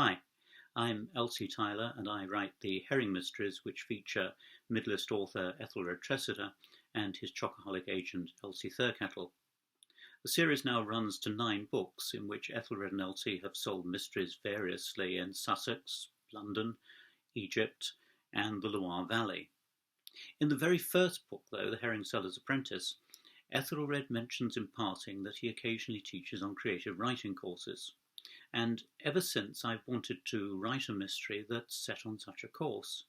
Hi, I'm Elsie Tyler and I write the Herring Mysteries, which feature Midlist author Ethelred Tressider and his chocoholic agent Elsie Thirkettle. The series now runs to 9 books in which Ethelred and Elsie have solved mysteries variously in Sussex, London, Egypt and the Loire Valley. In the very first book, though, The Herring Seller's Apprentice, Ethelred mentions in passing that he occasionally teaches on creative writing courses. And ever since I've wanted to write a mystery that's set on such a course.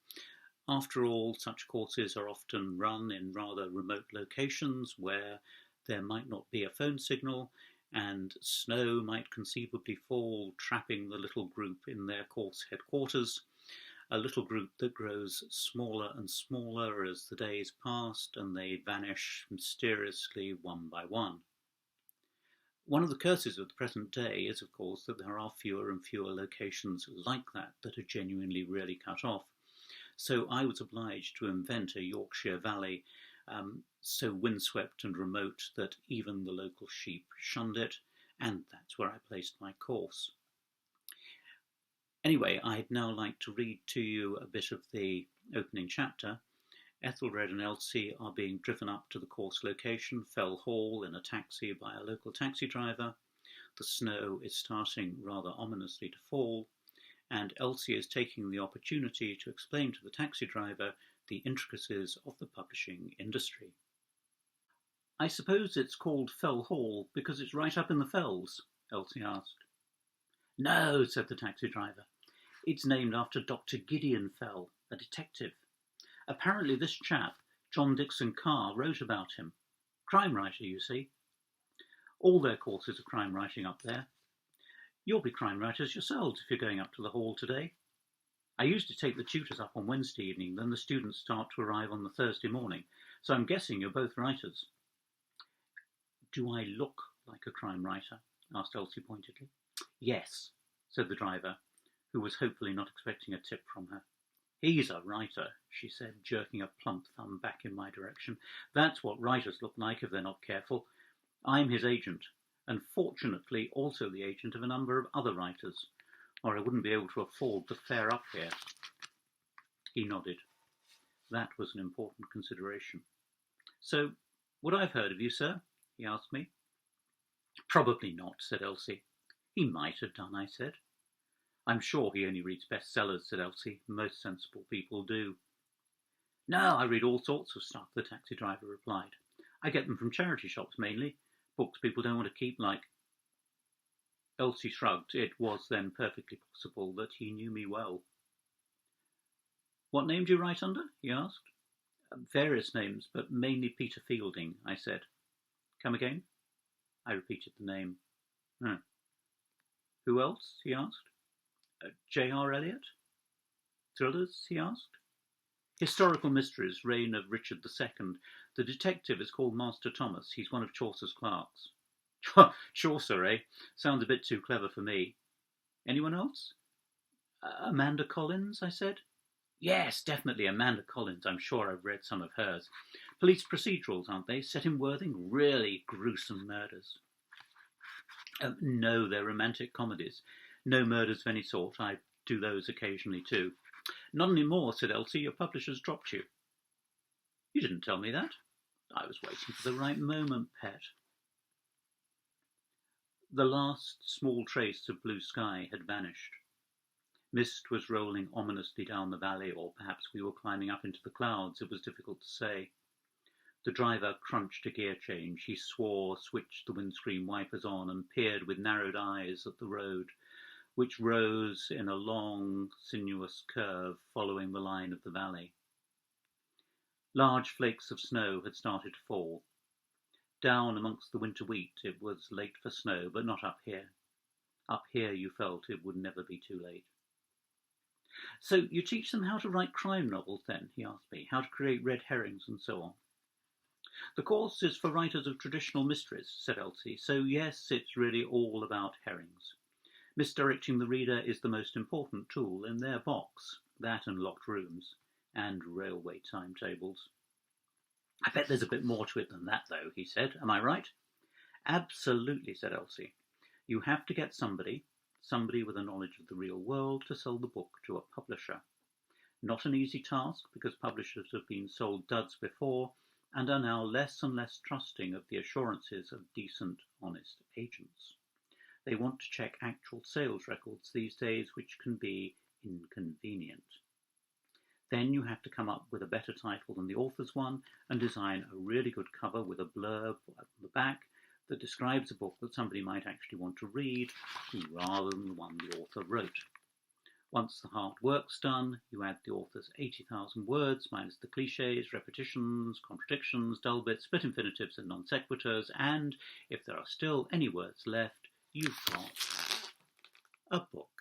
After all, such courses are often run in rather remote locations where there might not be a phone signal and snow might conceivably fall, trapping the little group in their course headquarters, a little group that grows smaller and smaller as the days pass and they vanish mysteriously one by one. One of the curses of the present day is, of course, that there are fewer and fewer locations like that are genuinely really cut off. So I was obliged to invent a Yorkshire valley so windswept and remote that even the local sheep shunned it, and that's where I placed my course. Anyway, I'd now like to read to you a bit of the opening chapter. Ethelred and Elsie are being driven up to the course location, Fell Hall, in a taxi by a local taxi driver. The snow is starting rather ominously to fall, and Elsie is taking the opportunity to explain to the taxi driver the intricacies of the publishing industry. "I suppose it's called Fell Hall because it's right up in the fells?" Elsie asked. "No," said the taxi driver. "It's named after Dr. Gideon Fell, a detective. Apparently this chap, John Dixon Carr, wrote about him. Crime writer, you see. All their courses are crime writing up there. You'll be crime writers yourselves if you're going up to the hall today. I used to take the tutors up on Wednesday evening, then the students start to arrive on the Thursday morning, so I'm guessing you're both writers." "Do I look like a crime writer?" asked Elsie pointedly. "Yes," said the driver, who was hopefully not expecting a tip from her. "He's a writer," she said, jerking a plump thumb back in my direction. "That's what writers look like if they're not careful. I'm his agent, and fortunately also the agent of a number of other writers, or I wouldn't be able to afford the fare up here." He nodded. That was an important consideration. "So, would I have heard of you, sir?" he asked me. "Probably not," said Elsie. "He might have done," I said. "I'm sure he only reads bestsellers," said Elsie. "Most sensible people do." "No, I read all sorts of stuff," the taxi driver replied. "I get them from charity shops mainly. Books people don't want to keep, like—" Elsie shrugged. It was then perfectly possible that he knew me well. "What name do you write under?" he asked. "Various names, but mainly Peter Fielding," I said. "Come again?" I repeated the name. "Who else?" he asked. J.R. Eliot? Thrillers? he asked. "Historical mysteries, reign of Richard II. The detective is called Master Thomas. He's one of Chaucer's clerks." "Chaucer, eh? Sounds a bit too clever for me. Anyone else?" "Amanda Collins," I said. "Yes, definitely Amanda Collins. I'm sure I've read some of hers. Police procedurals, aren't they? Set in Worthing? Really gruesome murders." "No, they're romantic comedies. No murders of any sort. I do those occasionally too." "Not any more," said Elsie. "Your publisher's dropped you." "You didn't tell me that." "I was waiting for the right moment, pet." The last small trace of blue sky had vanished. Mist was rolling ominously down the valley, or perhaps we were climbing up into the clouds. It was difficult to say. The driver crunched a gear change. He swore, switched the windscreen wipers on, and peered with narrowed eyes at the road, which rose in a long, sinuous curve following the line of the valley. Large flakes of snow had started to fall. Down amongst the winter wheat it was late for snow, but not up here. Up here you felt it would never be too late. "So you teach them how to write crime novels then?" he asked me. "How to create red herrings and so on?" "The course is for writers of traditional mysteries," said Elsie, "so yes, it's really all about herrings. Misdirecting the reader is the most important tool in their box. That and locked rooms. And railway timetables." "I bet there's a bit more to it than that, though," he said. "Am I right?" "Absolutely," said Elsie. "You have to get somebody somebody with a knowledge of the real world to sell the book to a publisher. Not an easy task, because publishers have been sold duds before and are now less and less trusting of the assurances of decent, honest agents. They want to check actual sales records these days, which can be inconvenient. Then you have to come up with a better title than the author's one and design a really good cover with a blurb on the back that describes a book that somebody might actually want to read rather than the one the author wrote. Once the hard work's done, you add the author's 80,000 words minus the cliches, repetitions, contradictions, dull bits, split infinitives and non sequiturs, and if there are still any words left, you've got a book.